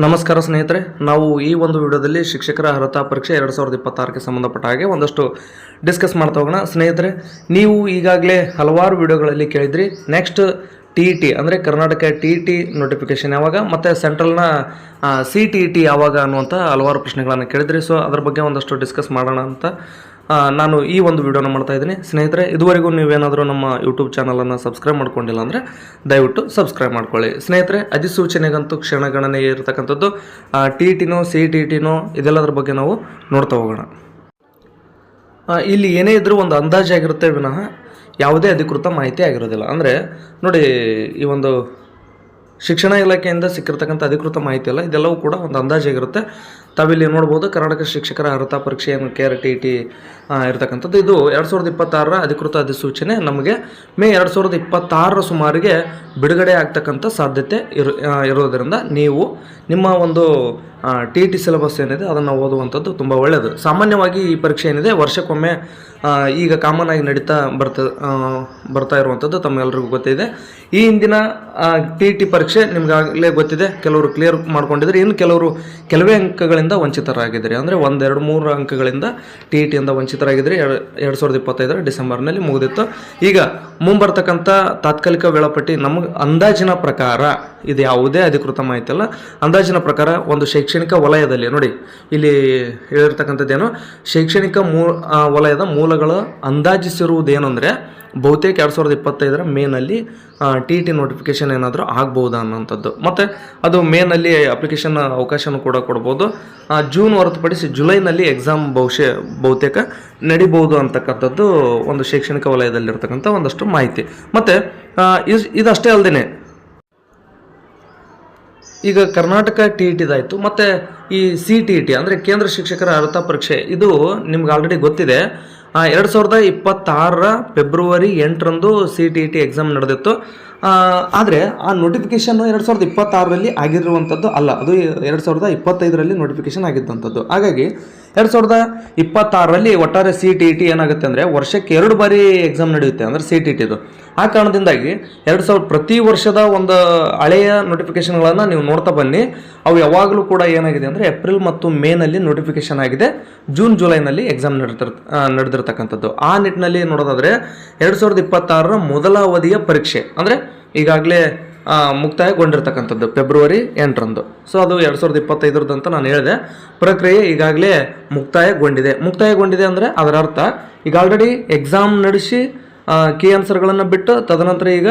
ನಮಸ್ಕಾರ ಸ್ನೇಹಿತರೆ, ನಾವು ಈ ಒಂದು ವಿಡಿಯೋದಲ್ಲಿ ಶಿಕ್ಷಕರ ಅರ್ಹತಾ ಪರೀಕ್ಷೆ 2026ಕ್ಕೆ ಸಂಬಂಧಪಟ್ಟ ಹಾಗೆ ಒಂದಷ್ಟು ಡಿಸ್ಕಸ್ ಮಾಡ್ತಾ ಹೋಗೋಣ. ಸ್ನೇಹಿತರೆ, ನೀವು ಈಗಾಗಲೇ ಹಲವಾರು ವಿಡಿಯೋಗಳಲ್ಲಿ ಕೇಳಿದ್ರಿ ನೆಕ್ಸ್ಟ್ TET ಅಂದರೆ ಕರ್ನಾಟಕ TET ನೋಟಿಫಿಕೇಶನ್ ಯಾವಾಗ ಮತ್ತು ಸೆಂಟ್ರಲ್ನ CTET ಯಾವಾಗ ಅನ್ನುವಂಥ ಹಲವಾರು ಪ್ರಶ್ನೆಗಳನ್ನು ಕೇಳಿದ್ರಿ. ಸೊ ಅದ್ರ ಬಗ್ಗೆ ಒಂದಷ್ಟು ಡಿಸ್ಕಸ್ ಮಾಡೋಣ ಅಂತ ನಾನು ಈ ಒಂದು ವಿಡಿಯೋನ ಮಾಡ್ತಾ ಇದ್ದೀನಿ. ಸ್ನೇಹಿತರೆ, ಇದುವರೆಗೂ ನೀವೇನಾದರೂ ನಮ್ಮ ಯೂಟ್ಯೂಬ್ ಚಾನಲನ್ನು ಸಬ್ಸ್ಕ್ರೈಬ್ ಮಾಡ್ಕೊಂಡಿಲ್ಲ ಅಂದರೆ ದಯವಿಟ್ಟು ಸಬ್ಸ್ಕ್ರೈಬ್ ಮಾಡ್ಕೊಳ್ಳಿ. ಸ್ನೇಹಿತರೆ, ಅಧಿಸೂಚನೆಗಂತೂ ಕ್ಷಣಗಣನೆ ಇರತಕ್ಕಂಥದ್ದು TETನೋ CTETನೋ ಇದೆಲ್ಲದರ ಬಗ್ಗೆ ನಾವು ನೋಡ್ತಾ ಹೋಗೋಣ. ಇಲ್ಲಿ ಏನೇ ಇದ್ದರೂ ಒಂದು ಅಂದಾಜಾಗಿರುತ್ತೆ ವಿನಃ ಯಾವುದೇ ಅಧಿಕೃತ ಮಾಹಿತಿ ಆಗಿರೋದಿಲ್ಲ. ಅಂದರೆ ನೋಡಿ, ಈ ಒಂದು ಶಿಕ್ಷಣ ಇಲಾಖೆಯಿಂದ ಸಿಕ್ಕಿರ್ತಕ್ಕಂಥ ಅಧಿಕೃತ ಮಾಹಿತಿ ಅಲ್ಲ, ಇದೆಲ್ಲವೂ ಕೂಡ ಒಂದು ಅಂದಾಜಾಗಿರುತ್ತೆ. ತಾವಿಲ್ಲಿ ನೋಡ್ಬೋದು, ಕರ್ನಾಟಕ ಶಿಕ್ಷಕರ ಅರ್ಹತಾ ಪರೀಕ್ಷೆ ಏನು TET ಇರತಕ್ಕಂಥದ್ದು. ಇದು 2026ರ ಅಧಿಕೃತ ಅಧಿಸೂಚನೆ ನಮಗೆ ಮೇ 2026ರ ಸುಮಾರಿಗೆ ಬಿಡುಗಡೆ ಆಗ್ತಕ್ಕಂಥ ಸಾಧ್ಯತೆ ಇರೋದರಿಂದ ನೀವು ನಿಮ್ಮ ಒಂದು TET ಸಿಲೆಬಸ್ ಏನಿದೆ ಅದನ್ನು ಓದುವಂಥದ್ದು ತುಂಬ ಒಳ್ಳೆಯದು. ಸಾಮಾನ್ಯವಾಗಿ ಈ ಪರೀಕ್ಷೆ ಏನಿದೆ ವರ್ಷಕ್ಕೊಮ್ಮೆ ಈಗ ಕಾಮನ್ ಆಗಿ ಬರ್ತಾ ಇರುವಂಥದ್ದು ತಮ್ಮೆಲ್ಲರಿಗೂ ಗೊತ್ತಿದೆ. ಈ ಹಿಂದಿನ TET ಪರೀಕ್ಷೆ ನಿಮಗಾಗಲೇ ಗೊತ್ತಿದೆ, ಕೆಲವರು ಕ್ಲಿಯರ್ ಮಾಡ್ಕೊಂಡಿದ್ದಾರೆ, ಇನ್ನು ಕೆಲವರು ಕೆಲವೇ ಅಂಕಗಳಿಂದ ವಂಚಿತರಾಗಿದ್ದಾರೆ. ಅಂದರೆ 1, 2, 3 ಅಂಕಗಳಿಂದ TETಯಿಂದ ವಂಚಿತರಾಗಿದ್ದರೆ 2025ರ ಡಿಸೆಂಬರ್ನಲ್ಲಿ ಮುಗಿದಿತ್ತು. ಈಗ ಮುಂಬರ್ತಕ್ಕಂಥ ತಾತ್ಕಾಲಿಕ ವೇಳಾಪಟ್ಟಿ ನಮಗೆ ಅಂದಾಜಿನ ಪ್ರಕಾರ, ಇದು ಯಾವುದೇ ಅಧಿಕೃತ ಮಾಹಿತಿ ಅಲ್ಲ, ಅಂದಾಜಿನ ಪ್ರಕಾರ ಒಂದು ಶೈಕ್ಷಣಿಕ ವಲಯದಲ್ಲಿ ನೋಡಿ ಇಲ್ಲಿ ಹೇಳಿರ್ತಕ್ಕಂಥದ್ದೇನು, ಶೈಕ್ಷಣಿಕ ವಲಯದ ಮೂಲಗಳ ಅಂದಾಜಿಸಿರುವುದೇನು ಅಂದರೆ ಬಹುತೇಕ 2025ರ ಮೇನಲ್ಲಿ TET ನೋಟಿಫಿಕೇಶನ್ ಏನಾದರೂ ಆಗ್ಬೋದಾ ಅನ್ನೋಂಥದ್ದು. ಮತ್ತು ಅದು ಮೇನಲ್ಲಿ ಅಪ್ಲಿಕೇಶನ್ ಅವಕಾಶನೂ ಕೂಡ ಕೊಡ್ಬೋದು. ಜೂನ್ ಹೊರತುಪಡಿಸಿ ಜುಲೈನಲ್ಲಿ ಎಕ್ಸಾಮ್ ಬಹುತೇಕ ನಡಿಬೋದು ಅಂತಕ್ಕಂಥದ್ದು ಒಂದು ಶೈಕ್ಷಣಿಕ ವಲಯದಲ್ಲಿರ್ತಕ್ಕಂಥ ಒಂದಷ್ಟು ಮಾಹಿತಿ. ಮತ್ತು ಇದಷ್ಟೇ ಅಲ್ಲದೆ ಈಗ ಕರ್ನಾಟಕ TETದಾಯಿತು, ಮತ್ತು ಈ CTET ಅಂದರೆ ಕೇಂದ್ರ ಶಿಕ್ಷಕರ ಅರ್ಹತಾ ಪರೀಕ್ಷೆ, ಇದು ನಿಮ್ಗೆ ಆಲ್ರೆಡಿ ಗೊತ್ತಿದೆ. 2026ರ ಫೆಬ್ರವರಿ 8ರಂದು CTET ಎಕ್ಸಾಮ್ ನಡೆದಿತ್ತು. ಆದರೆ ಆ ನೋಟಿಫಿಕೇಷನ್ 2026ರಲ್ಲಿ ಆಗಿರುವಂಥದ್ದು ಅಲ್ಲ, ಅದು 2025ರಲ್ಲಿ ನೋಟಿಫಿಕೇಷನ್ ಆಗಿದ್ದಂಥದ್ದು. ಹಾಗಾಗಿ 2026ರಲ್ಲಿ ಒಟ್ಟಾರೆ CTET ಏನಾಗುತ್ತೆ ಅಂದರೆ ವರ್ಷಕ್ಕೆ 2 ಬಾರಿ ಎಕ್ಸಾಮ್ ನಡೆಯುತ್ತೆ, ಅಂದರೆ CTETದು. ಆ ಕಾರಣದಿಂದಾಗಿ ಪ್ರತಿ ವರ್ಷದ ಒಂದು ಹಳೆಯ ನೋಟಿಫಿಕೇಷನ್ಗಳನ್ನು ನೀವು ನೋಡ್ತಾ ಬನ್ನಿ. ಅವು ಯಾವಾಗಲೂ ಕೂಡ ಏನಾಗಿದೆ ಅಂದರೆ ಏಪ್ರಿಲ್ ಮತ್ತು ಮೇನಲ್ಲಿ ನೋಟಿಫಿಕೇಷನ್ ಆಗಿದೆ, ಜೂನ್ ಜುಲೈನಲ್ಲಿ ಎಕ್ಸಾಮ್ ನಡೆದಿರ್ತಕ್ಕಂಥದ್ದು. ಆ ನಿಟ್ಟಿನಲ್ಲಿ ನೋಡೋದಾದರೆ 2026ರ ಮೊದಲ ಅವಧಿಯ ಪರೀಕ್ಷೆ ಅಂದರೆ ಈಗಾಗಲೇ ಮುಕ್ತಾಯಗೊಂಡಿರ್ತಕ್ಕಂಥದ್ದು ಫೆಬ್ರವರಿ 8ರಂದು. ಸೊ ಅದು 2025ರದ್ದು ಅಂತ ನಾನು ಹೇಳಿದೆ. ಪ್ರಕ್ರಿಯೆ ಈಗಾಗಲೇ ಮುಕ್ತಾಯಗೊಂಡಿದೆ ಅಂದರೆ ಅದರ ಅರ್ಥ ಈಗ ಆಲ್ರೆಡಿ ಎಕ್ಸಾಮ್ ನಡೆಸಿ ಕೀ ಆನ್ಸರ್ಗಳನ್ನು ಬಿಟ್ಟು ತದನಂತರ ಈಗ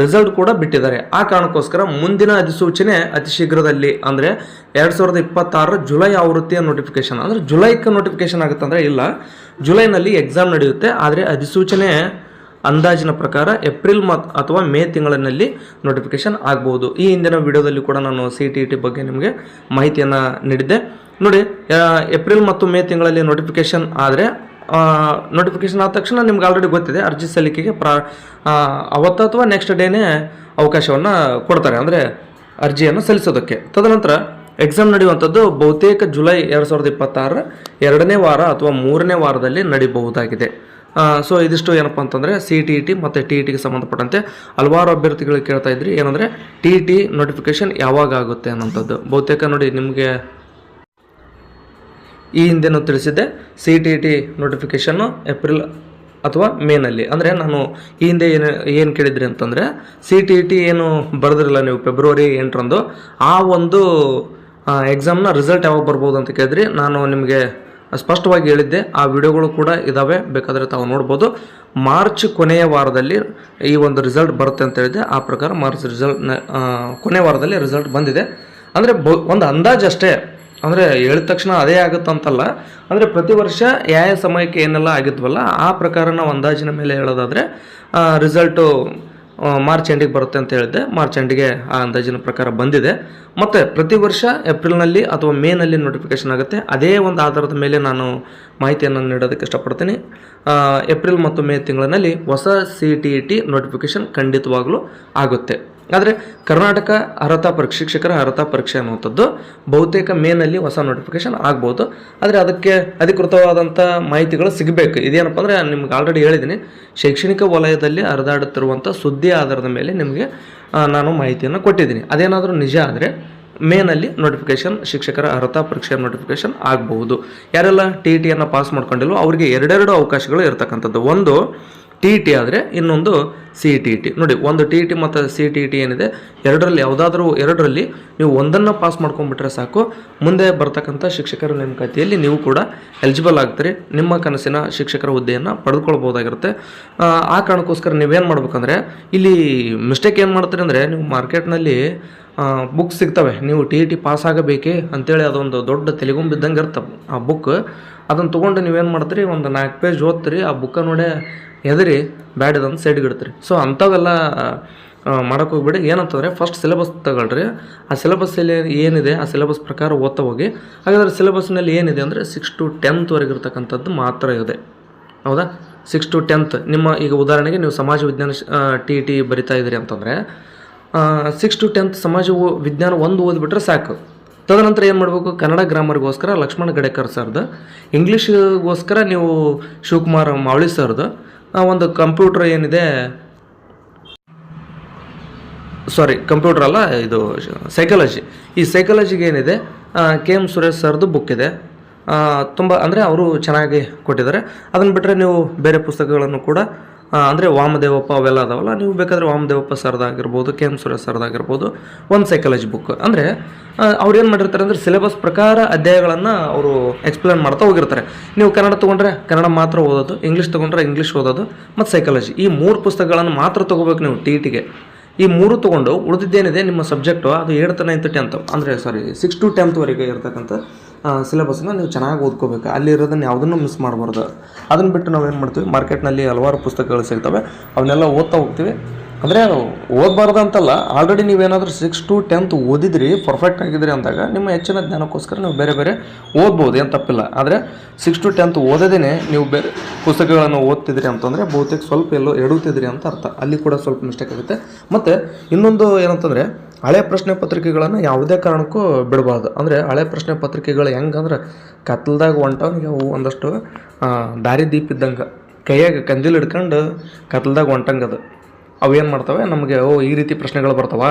ರಿಸಲ್ಟ್ ಕೂಡ ಬಿಟ್ಟಿದ್ದಾರೆ. ಆ ಕಾರಣಕ್ಕೋಸ್ಕರ ಮುಂದಿನ ಅಧಿಸೂಚನೆ ಅತಿ ಶೀಘ್ರದಲ್ಲಿ ಅಂದರೆ 2026ರ ಜುಲೈ ಆವೃತ್ತಿಯ ನೋಟಿಫಿಕೇಶನ್, ಅಂದರೆ ಜುಲೈಗೆ ನೋಟಿಫಿಕೇಶನ್ ಆಗುತ್ತೆ ಅಂದರೆ ಇಲ್ಲ, ಜುಲೈನಲ್ಲಿ ಎಕ್ಸಾಮ್ ನಡೆಯುತ್ತೆ. ಆದರೆ ಅಧಿಸೂಚನೆ ಅಂದಾಜಿನ ಪ್ರಕಾರ ಏಪ್ರಿಲ್ ಅಥವಾ ಮೇ ತಿಂಗಳಿನಲ್ಲಿ ನೋಟಿಫಿಕೇಶನ್ ಆಗ್ಬೋದು. ಈ ಹಿಂದಿನ ವಿಡಿಯೋದಲ್ಲಿ ಕೂಡ ನಾನು CTET ಬಗ್ಗೆ ನಿಮಗೆ ಮಾಹಿತಿಯನ್ನು ನೀಡಿದ್ದೆ. ನೋಡಿ, ಏಪ್ರಿಲ್ ಮತ್ತು ಮೇ ತಿಂಗಳಲ್ಲಿ ನೋಟಿಫಿಕೇಶನ್ ಆದರೆ ನೋಟಿಫಿಕೇಶನ್ ಆದ ತಕ್ಷಣ ನಿಮ್ಗೆ ಆಲ್ರೆಡಿ ಗೊತ್ತಿದೆ, ಅರ್ಜಿ ಸಲ್ಲಿಕೆಗೆ ಅವತ್ತು ಅಥವಾ ನೆಕ್ಸ್ಟ್ ಡೇನೇ ಅವಕಾಶವನ್ನು ಕೊಡ್ತಾರೆ, ಅಂದರೆ ಅರ್ಜಿಯನ್ನು ಸಲ್ಲಿಸೋದಕ್ಕೆ. ತದನಂತರ ಎಕ್ಸಾಮ್ ನಡೆಯುವಂಥದ್ದು ಬಹುತೇಕ ಜುಲೈ 2026ರ 2ನೇ ವಾರ ಅಥವಾ 3ನೇ ವಾರದಲ್ಲಿ ನಡೀಬಹುದಾಗಿದೆ. ಸೊ ಇದಿಷ್ಟು ಏನಪ್ಪ ಅಂತಂದರೆ CTET ಮತ್ತು TETಗೆ ಸಂಬಂಧಪಟ್ಟಂತೆ ಹಲವಾರು ಅಭ್ಯರ್ಥಿಗಳಿಗೆ ಕೇಳ್ತಾ ಇದ್ರಿ, ಏನಂದರೆ TET ನೋಟಿಫಿಕೇಶನ್ ಯಾವಾಗ ಆಗುತ್ತೆ ಅನ್ನೋಂಥದ್ದು. ಬಹುತೇಕ ನೋಡಿ, ನಿಮಗೆ ಈ ಹಿಂದೆನೂ ತಿಳಿಸಿದ್ದೆ, CTET ನೋಟಿಫಿಕೇಷನ್ನು ಏಪ್ರಿಲ್ ಅಥವಾ ಮೇನಲ್ಲಿ. ಅಂದರೆ ನಾನು ಈ ಹಿಂದೆ ಏನು ಕೇಳಿದ್ರಿ ಅಂತಂದರೆ CTET ಏನು ಬರೆದಿರಲ್ಲ ನೀವು ಫೆಬ್ರವರಿ 8ರಂದು, ಆ ಒಂದು ಎಕ್ಸಾಮ್ನ ರಿಸಲ್ಟ್ ಯಾವಾಗ ಬರ್ಬೋದು ಅಂತ ಕೇಳಿದ್ರಿ. ನಾನು ನಿಮಗೆ ಸ್ಪಷ್ಟವಾಗಿ ಹೇಳಿದ್ದೆ, ಆ ವಿಡಿಯೋಗಳು ಕೂಡ ಇದ್ದಾವೆ, ಬೇಕಾದರೆ ತಾವು ನೋಡ್ಬೋದು. ಮಾರ್ಚ್ ಕೊನೆಯ ವಾರದಲ್ಲಿ ಈ ಒಂದು ರಿಸಲ್ಟ್ ಬರುತ್ತೆ ಅಂತ ಹೇಳಿದೆ. ಆ ಪ್ರಕಾರ ಮಾರ್ಚ್ ಕೊನೆಯ ವಾರದಲ್ಲಿ ರಿಸಲ್ಟ್ ಬಂದಿದೆ. ಅಂದರೆ ಒಂದು ಅಂದಾಜು ಅಷ್ಟೇ, ಅಂದರೆ ಹೇಳಿದ ತಕ್ಷಣ ಅದೇ ಆಗುತ್ತಂತಲ್ಲ. ಅಂದರೆ ಪ್ರತಿ ವರ್ಷ ಯಾವ ಸಮಯಕ್ಕೆ ಏನೆಲ್ಲ ಆಗಿದ್ವಲ್ಲ ಆ ಪ್ರಕಾರ ನಾವು ಅಂದಾಜಿನ ಮೇಲೆ ಹೇಳೋದಾದರೆ ರಿಸಲ್ಟು ಮಾರ್ಚ್ ಎಂಡಿಗೆ ಬರುತ್ತೆ ಅಂತ ಹೇಳಿದ್ದೆ. ಮಾರ್ಚ್ ಎಂಡಿಗೆ ಆ ಅಂದಾಜಿನ ಪ್ರಕಾರ ಬಂದಿದೆ. ಮತ್ತು ಪ್ರತಿ ವರ್ಷ ಏಪ್ರಿಲ್ನಲ್ಲಿ ಅಥವಾ ಮೇನಲ್ಲಿ ನೋಟಿಫಿಕೇಷನ್ ಆಗುತ್ತೆ. ಅದೇ ಒಂದು ಆಧಾರದ ಮೇಲೆ ನಾನು ಮಾಹಿತಿಯನ್ನು ನೀಡೋದಕ್ಕೆ ಇಷ್ಟಪಡ್ತೀನಿ. ಏಪ್ರಿಲ್ ಮತ್ತು ಮೇ ತಿಂಗಳಿನಲ್ಲಿ ಹೊಸ CTET ನೋಟಿಫಿಕೇಷನ್ ಖಂಡಿತವಾಗಲೂ ಆಗುತ್ತೆ. ಆದರೆ ಕರ್ನಾಟಕ ಅರ್ಹತಾ ಪರೀಕ್ಷೆ, ಶಿಕ್ಷಕರ ಅರ್ಹತಾ ಪರೀಕ್ಷೆ ಅನ್ನುವಂಥದ್ದು ಬಹುತೇಕ ಮೇನಲ್ಲಿ ಹೊಸ ನೋಟಿಫಿಕೇಶನ್ ಆಗ್ಬೋದು. ಆದರೆ ಅದಕ್ಕೆ ಅಧಿಕೃತವಾದಂಥ ಮಾಹಿತಿಗಳು ಸಿಗಬೇಕು. ಇದೇನಪ್ಪ ಅಂದರೆ ನಿಮ್ಗೆ ಆಲ್ರೆಡಿ ಹೇಳಿದ್ದೀನಿ, ಶೈಕ್ಷಣಿಕ ವಲಯದಲ್ಲಿ ಹರಿದಾಡುತ್ತಿರುವಂಥ ಸುದ್ದಿ ಆಧಾರದ ಮೇಲೆ ನಿಮಗೆ ನಾನು ಮಾಹಿತಿಯನ್ನು ಕೊಟ್ಟಿದ್ದೀನಿ. ಅದೇನಾದರೂ ನಿಜ ಆದರೆ ಮೇನಲ್ಲಿ ನೋಟಿಫಿಕೇಶನ್ ಶಿಕ್ಷಕರ ಅರ್ಹತಾ ಪರೀಕ್ಷೆಯ ನೋಟಿಫಿಕೇಶನ್ ಆಗಬಹುದು. ಯಾರೆಲ್ಲ ಟಿ ಇ ಟಿಯನ್ನು ಪಾಸ್ ಮಾಡ್ಕೊಂಡಿಲ್ವೋ ಅವರಿಗೆ ಎರಡೆರಡು ಅವಕಾಶಗಳು ಇರತಕ್ಕಂಥದ್ದು. ಒಂದು ಟಿ ಇ ಟಿ ಆದರೆ ಇನ್ನೊಂದು ಸಿ ಟಿ ಇ ಟಿ. ನೋಡಿ, ಒಂದು ಟಿ ಇ ಟಿ ಮತ್ತು ಸಿ ಟಿ ಇ ಟಿ ಏನಿದೆ, ಎರಡರಲ್ಲಿ ಯಾವುದಾದ್ರೂ ಎರಡರಲ್ಲಿ ನೀವು ಒಂದನ್ನು ಪಾಸ್ ಮಾಡ್ಕೊಂಡ್ಬಿಟ್ರೆ ಸಾಕು, ಮುಂದೆ ಬರ್ತಕ್ಕಂಥ ಶಿಕ್ಷಕರ ನೇಮಕಾತಿಯಲ್ಲಿ ನೀವು ಕೂಡ ಎಲಿಜಿಬಲ್ ಆಗ್ತೀರಿ, ನಿಮ್ಮ ಕನಸಿನ ಶಿಕ್ಷಕರ ಹುದ್ದೆಯನ್ನು ಪಡೆದುಕೊಳ್ಬೋದಾಗಿರುತ್ತೆ. ಆ ಕಾರಣಕ್ಕೋಸ್ಕರ ನೀವೇನು ಮಾಡ್ಬೇಕಂದ್ರೆ, ಇಲ್ಲಿ ಮಿಸ್ಟೇಕ್ ಏನು ಮಾಡ್ತೀರಿ ಅಂದರೆ, ನೀವು ಮಾರ್ಕೆಟ್ನಲ್ಲಿ ಬುಕ್ ಸಿಗ್ತವೆ, ನೀವು ಟಿ ಇ ಟಿ ಪಾಸ್ ಆಗಬೇಕೇ ಅಂತೇಳಿ ಅದೊಂದು ದೊಡ್ಡ ತೆಲಿಗೊಂಬಿದ್ದಂಗೆ ಇರ್ತವೆ ಆ ಬುಕ್. ಅದನ್ನು ತೊಗೊಂಡು ನೀವೇನು ಮಾಡ್ತೀರಿ, ಒಂದು 4 ಪೇಜ್ ಓದ್ತೀರಿ, ಆ ಬುಕ್ಕ ನೋಡೇ ಎದರಿ ಬ್ಯಾಡದಂತ ಸೈಡ್ಗೆ ಇಡ್ತೀರಿ. ಸೊ ಅಂಥವೆಲ್ಲ ಮಾಡೋಕ್ಕೆ ಹೋಗ್ಬೇಡಿ. ಏನಂತಂದರೆ, ಫಸ್ಟ್ ಸಿಲೆಬಸ್ ತಗೊಳ್ರಿ. ಆ ಸಿಲೆಬಸ್ಸಲ್ಲಿ ಏನಿದೆ ಆ ಸಿಲೆಬಸ್ ಪ್ರಕಾರ ಓದ್ತಾ ಹೋಗಿ. ಹಾಗಾದರೆ ಸಿಲೆಬಸ್ನಲ್ಲಿ ಏನಿದೆ ಅಂದರೆ 6 to 10th ವರೆಗೆ ಇರ್ತಕ್ಕಂಥದ್ದು ಮಾತ್ರ ಇದೆ. ಹೌದಾ? 6 to 10th. ನಿಮ್ಮ ಈಗ ಉದಾಹರಣೆಗೆ ನೀವು ಸಮಾಜ ವಿಜ್ಞಾನ ಟಿ ಇ ಟಿ ಬರಿತಾ ಇದ್ದೀರಿ ಅಂತಂದರೆ 6 to 10th ಸಮಾಜ ವಿಜ್ಞಾನ ಒಂದು ಓದಿಬಿಟ್ರೆ ಸಾಕು. ತದನಂತರ ಏನು ಮಾಡಬೇಕು, ಕನ್ನಡ ಗ್ರಾಮರ್ಗೋಸ್ಕರ ಲಕ್ಷ್ಮಣ ಗಡೇಕರ್ ಸರ್ದು, ಇಂಗ್ಲೀಷ್ಗೋಸ್ಕರ ನೀವು ಶಿವಕುಮಾರ್ ಮಾವಳಿ ಸರ್ದು, ಒಂದು ಕಂಪ್ಯೂಟರ್ ಏನಿದೆ, ಕಂಪ್ಯೂಟರ್ ಅಲ್ಲ, ಇದು ಸೈಕಾಲಜಿ. ಈ ಸೈಕಾಲಜಿಗೆ ಏನಿದೆ KM ಸುರೇಶ್ ಸರ್ದು ಬುಕ್ ಇದೆ. ತುಂಬ ಅಂದರೆ ಅವರು ಚೆನ್ನಾಗಿ ಕೊಟ್ಟಿದ್ದಾರೆ. ಅದನ್ನು ಬಿಟ್ಟರೆ ನೀವು ಬೇರೆ ಪುಸ್ತಕಗಳನ್ನು ಕೂಡ ಅಂದರೆ ವಾಮದೇವಪ್ಪ ಅವೆಲ್ಲ ಅದಾವಲ್ಲ, ನೀವು ಬೇಕಾದರೆ ವಾಮದೇವಪ್ಪ ಸರ್ದಾಗಿರ್ಬೋದು, KM ಸುರೇಶ್ ಸರ್ದಾಗಿರ್ಬೋದು, ಒಂದು ಸೈಕಾಲಜಿ ಬುಕ್. ಅಂದರೆ ಅವ್ರು ಏನು ಮಾಡಿರ್ತಾರೆ ಅಂದರೆ, ಸಿಲೆಬಸ್ ಪ್ರಕಾರ ಅಧ್ಯಾಯಗಳನ್ನು ಅವರು ಎಕ್ಸ್ಪ್ಲೇನ್ ಮಾಡ್ತಾ ಹೋಗಿರ್ತಾರೆ. ನೀವು ಕನ್ನಡ ತೊಗೊಂಡ್ರೆ ಕನ್ನಡ ಮಾತ್ರ ಓದೋದು, ಇಂಗ್ಲೀಷ್ ತೊಗೊಂಡ್ರೆ ಇಂಗ್ಲೀಷ್ ಓದೋದು, ಮತ್ತು ಸೈಕಾಲಜಿ, ಈ 3 ಪುಸ್ತಕಗಳನ್ನು ಮಾತ್ರ ತೊಗೋಬೇಕು ನೀವು ಟಿ ಇ ಟಿಗೆ. ಈ 3 ತೊಗೊಂಡು ಉಳಿದಿದ್ದೇನಿದೆ ನಿಮ್ಮ ಸಬ್ಜೆಕ್ಟು, ಅದು 8th 9th 10th ಅಂದರೆ 6 to 10th ವರೆಗೆ ಇರ್ತಕ್ಕಂಥ ಸಿಲೆಬಸ್ನ ನೀವು ಚೆನ್ನಾಗಿ ಓದ್ಕೋಬೇಕು. ಅಲ್ಲಿ ಇರೋದನ್ನು ಯಾವುದನ್ನು ಮಿಸ್ ಮಾಡಬಾರ್ದು. ಅದನ್ನು ಬಿಟ್ಟು ನಾವೇನು ಮಾಡ್ತೀವಿ, ಮಾರ್ಕೆಟ್ನಲ್ಲಿ ಹಲವಾರು ಪುಸ್ತಕಗಳು ಸಿಗ್ತವೆ, ಅವನ್ನೆಲ್ಲ ಓದ್ತಾ ಹೋಗ್ತೀವಿ. ಅಂದರೆ ಓದಬಾರ್ದು ಅಂತಲ್ಲ, ಆಲ್ರೆಡಿ ನೀವೇನಾದರೂ 6 to 10th ಓದಿದ್ರಿ, ಪರ್ಫೆಕ್ಟ್ ಆಗಿದ್ರಿ ಅಂದಾಗ ನಿಮ್ಮ ಹೆಚ್ಚಿನ ಜ್ಞಾನಕ್ಕೋಸ್ಕರ ನೀವು ಬೇರೆ ಬೇರೆ ಓದ್ಬೋದು, ಏನು ತಪ್ಪಿಲ್ಲ. ಆದರೆ 6 to 10th ಓದೋದೇ ನೀವು ಬೇರೆ ಪುಸ್ತಕಗಳನ್ನು ಓದ್ತಿದ್ರಿ ಅಂತಂದರೆ ಬಹುತೇಕ ಸ್ವಲ್ಪ ಎಲ್ಲೋ ಎಡುತ್ತಿದ್ರಿ ಅಂತ ಅರ್ಥ. ಅಲ್ಲಿ ಕೂಡ ಸ್ವಲ್ಪ ಮಿಸ್ಟೇಕ್ ಆಗುತ್ತೆ. ಮತ್ತು ಇನ್ನೊಂದು ಏನಂತಂದರೆ, ಹಳೆ ಪ್ರಶ್ನೆ ಪತ್ರಿಕೆಗಳನ್ನು ಯಾವುದೇ ಕಾರಣಕ್ಕೂ ಬಿಡಬಾರ್ದು. ಅಂದರೆ ಹಳೆ ಪ್ರಶ್ನೆ ಪತ್ರಿಕೆಗಳು ಹೆಂಗಂದ್ರೆ, ಕತ್ಲದಾಗ ಹೊಂಟವನಿಗೆ ಅವು ಒಂದಷ್ಟು ದಾರಿ ದೀಪ ಇದ್ದಂಗೆ, ಕೈಯಾಗ ಕಂದಿಲ್ ಹಿಡ್ಕೊಂಡು ಕತ್ಲದಾಗ ಹೊಂಟಂಗದು. ಅವು ಏನು ಮಾಡ್ತವೆ ನಮಗೆ, ಈ ರೀತಿ ಪ್ರಶ್ನೆಗಳು ಬರ್ತವೆ,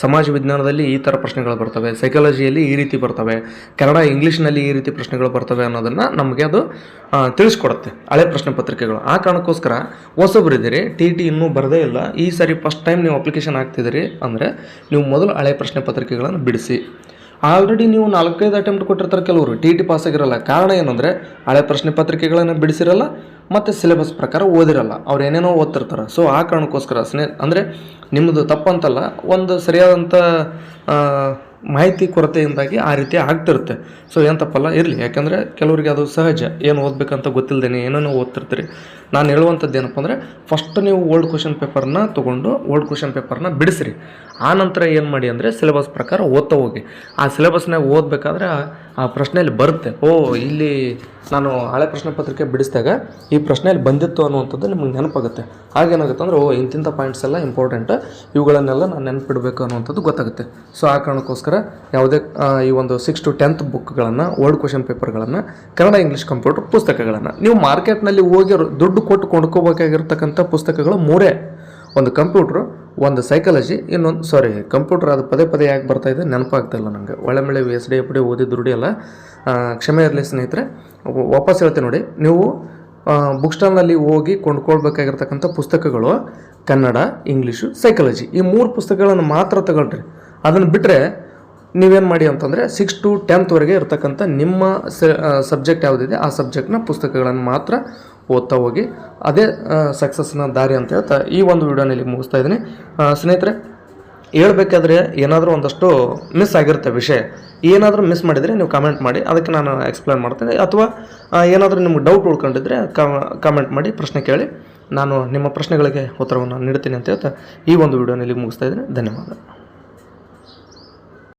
ಸಮಾಜ ವಿಜ್ಞಾನದಲ್ಲಿ ಈ ಥರ ಪ್ರಶ್ನೆಗಳು ಬರ್ತವೆ, ಸೈಕಾಲಜಿಯಲ್ಲಿ ಈ ರೀತಿ ಬರ್ತವೆ, ಕನ್ನಡ ಇಂಗ್ಲೀಷ್ನಲ್ಲಿ ಈ ರೀತಿ ಪ್ರಶ್ನೆಗಳು ಬರ್ತವೆ ಅನ್ನೋದನ್ನು ನಮಗೆ ಅದು ತಿಳಿಸ್ಕೊಡುತ್ತೆ ಹಳೆ ಪ್ರಶ್ನೆ ಪತ್ರಿಕೆಗಳು. ಆ ಕಾರಣಕ್ಕೋಸ್ಕರ ಹೊಸಬರಿದ್ದೀರಿ, ಟಿ ಇ ಟಿ ಇನ್ನೂ ಬರದೇ ಇಲ್ಲ, ಈ ಸಾರಿ ಫಸ್ಟ್ ಟೈಮ್ ನೀವು ಅಪ್ಲಿಕೇಶನ್ ಹಾಕ್ತಿದ್ದೀರಿ ಅಂದರೆ ನೀವು ಮೊದಲು ಹಳೆ ಪ್ರಶ್ನೆ ಪತ್ರಿಕೆಗಳನ್ನು ಬಿಡಿಸಿ. ಆಲ್ರೆಡಿ ನೀವು 4-5 ಅಟೆಂಪ್ಟ್ ಕೊಟ್ಟಿರ್ತಾರೆ ಕೆಲವರು, ಟಿ ಇ ಟಿ ಪಾಸ್ ಆಗಿರಲ್ಲ. ಕಾರಣ ಏನಂದರೆ, ಹಳೆ ಪ್ರಶ್ನೆ ಪತ್ರಿಕೆಗಳನ್ನು ಬಿಡಿಸಿರಲ್ಲ ಮತ್ತು ಸಿಲೆಬಸ್ ಪ್ರಕಾರ ಓದಿರಲ್ಲ, ಅವ್ರು ಏನೇನೋ ಓದ್ತಿರ್ತಾರೆ. ಸೊ ಆ ಕಾರಣಕ್ಕೋಸ್ಕರ ಅಂದರೆ ನಿಮ್ಮದು ತಪ್ಪಂತಲ್ಲ, ಒಂದು ಸರಿಯಾದಂಥ ಮಾಹಿತಿ ಕೊರತೆಯಿಂದಾಗಿ ಆ ರೀತಿ ಆಗ್ತಿರುತ್ತೆ. ಸೊ ಏನು ತಪ್ಪಲ್ಲ, ಇರಲಿ. ಯಾಕಂದರೆ ಕೆಲವರಿಗೆ ಅದು ಸಹಜ, ಏನು ಓದಬೇಕಂತ ಗೊತ್ತಿಲ್ಲದೇನೆ ಏನೇನೋ ಓದ್ತಿರ್ತೀರಿ. ನಾನು ಹೇಳುವಂಥದ್ದು ಏನಪ್ಪ ಅಂದರೆ, ಫಸ್ಟ್ ನೀವು ಓಲ್ಡ್ ಕ್ವಶನ್ ಪೇಪರ್ನ ತೊಗೊಂಡು ಓಲ್ಡ್ ಕ್ವಶನ್ ಪೇಪರ್ನ ಬಿಡಿಸ್ರಿ. ಆ ನಂತರ ಏನು ಮಾಡಿ ಅಂದರೆ, ಸಿಲೆಬಸ್ ಪ್ರಕಾರ ಓದ್ತಾ ಹೋಗಿ. ಆ ಸಿಲೆಬಸ್ನಾಗ ಓದಬೇಕಾದ್ರೆ ಆ ಪ್ರಶ್ನೆಯಲ್ಲಿ ಬರುತ್ತೆ, ಇಲ್ಲಿ ನಾನು ಹಳೆ ಪ್ರಶ್ನೆ ಪತ್ರಿಕೆ ಬಿಡಿಸಿದಾಗ ಈ ಪ್ರಶ್ನೆಯಲ್ಲಿ ಬಂದಿತ್ತು ಅನ್ನುವಂಥದ್ದು ನಿಮಗೆ ನೆನಪಾಗುತ್ತೆ. ಹಾಗೇನಾಗುತ್ತೆ ಅಂದರೆ, ಇಂತಿಂಥ ಪಾಯಿಂಟ್ಸ್ ಎಲ್ಲ ಇಂಪಾರ್ಟೆಂಟ್, ಇವುಗಳನ್ನೆಲ್ಲ ನಾನು ನೆನಪಿಡಬೇಕು ಅನ್ನುವಂಥದ್ದು ಗೊತ್ತಾಗುತ್ತೆ. ಸೊ ಆ ಕಾರಣಕ್ಕೋಸ್ಕರ ಯಾವುದೇ ಈ ಒಂದು 6 to 10th ಬುಕ್ಗಳನ್ನು, ಓಲ್ಡ್ ಕ್ವಶನ್ ಪೇಪರ್ಗಳನ್ನು, ಕನ್ನಡ ಇಂಗ್ಲೀಷ್ ಕಂಪ್ಯೂಟರ್ ಪುಸ್ತಕಗಳನ್ನು ನೀವು ಮಾರ್ಕೆಟ್ನಲ್ಲಿ ಹೋಗಿ ದುಡ್ಡು ಕೊಟ್ಟು ಕೊಂಡ್ಕೋಬೇಕಾಗಿರ್ತಕ್ಕಂಥ ಪುಸ್ತಕಗಳು 3: ಒಂದು ಕಂಪ್ಯೂಟ್ರು, ಒಂದು ಸೈಕಾಲಜಿ, ಇನ್ನೊಂದು ಕಂಪ್ಯೂಟರ್. ಅದು ಪದೇ ಯಾಕೆ ಬರ್ತಾಯಿದೆ ನೆನಪಾಗ್ತಾಯಿಲ್ಲ ನನಗೆ. ಒಳ್ಳೆ SDFD ಓದಿದ್ದು ರೂಢಿ ಅಲ್ಲ, ಕ್ಷಮೆ ಇರಲಿ ಸ್ನೇಹಿತರೆ. ವಾಪಸ್ ಹೇಳ್ತೀನಿ ನೋಡಿ, ನೀವು ಬುಕ್ ಸ್ಟಾಲ್ನಲ್ಲಿ ಹೋಗಿ ಕೊಂಡ್ಕೊಳ್ಬೇಕಾಗಿರ್ತಕ್ಕಂಥ ಪುಸ್ತಕಗಳು ಕನ್ನಡ, ಇಂಗ್ಲೀಷು, ಸೈಕಾಲಜಿ, ಈ 3 ಪುಸ್ತಕಗಳನ್ನು ಮಾತ್ರ ತಗೊಳ್ರಿ. ಅದನ್ನು ಬಿಟ್ಟರೆ ನೀವೇನು ಮಾಡಿ ಅಂತಂದರೆ 6 to 10th ವರೆಗೆ ಇರ್ತಕ್ಕಂಥ ನಿಮ್ಮ ಸಬ್ಜೆಕ್ಟ್ ಯಾವುದಿದೆ ಆ ಸಬ್ಜೆಕ್ಟ್ನ ಪುಸ್ತಕಗಳನ್ನು ಮಾತ್ರ ಓದ್ತಾ ಹೋಗಿ. ಅದೇ ಸಕ್ಸಸ್ನ ದಾರಿ ಅಂತ ಹೇಳ್ತಾ ಈ ಒಂದು ವಿಡಿಯೋನಲ್ಲಿ ಮುಗಿಸ್ತಾ ಇದ್ದೀನಿ. ಸ್ನೇಹಿತರೆ, ಹೇಳ್ಬೇಕಾದ್ರೆ ಏನಾದರೂ ಒಂದಷ್ಟು ಮಿಸ್ ಆಗಿರುತ್ತೆ ವಿಷಯ, ಏನಾದರೂ ಮಿಸ್ ಮಾಡಿದರೆ ನೀವು ಕಾಮೆಂಟ್ ಮಾಡಿ, ಅದಕ್ಕೆ ನಾನು ಎಕ್ಸ್ಪ್ಲೇನ್ ಮಾಡ್ತೀನಿ. ಅಥವಾ ಏನಾದರೂ ನಿಮ್ಗೆ ಡೌಟ್ ಉಳ್ಕೊಂಡಿದ್ರೆ ಕಾಮೆಂಟ್ ಮಾಡಿ, ಪ್ರಶ್ನೆ ಕೇಳಿ, ನಾನು ನಿಮ್ಮ ಪ್ರಶ್ನೆಗಳಿಗೆ ಉತ್ತರವನ್ನು ನೀಡ್ತೀನಿ ಅಂತ ಹೇಳ್ತಾ ಈ ಒಂದು ವಿಡಿಯೋನಲ್ಲಿ ಮುಗಿಸ್ತಾ ಇದ್ದೀನಿ. ಧನ್ಯವಾದ.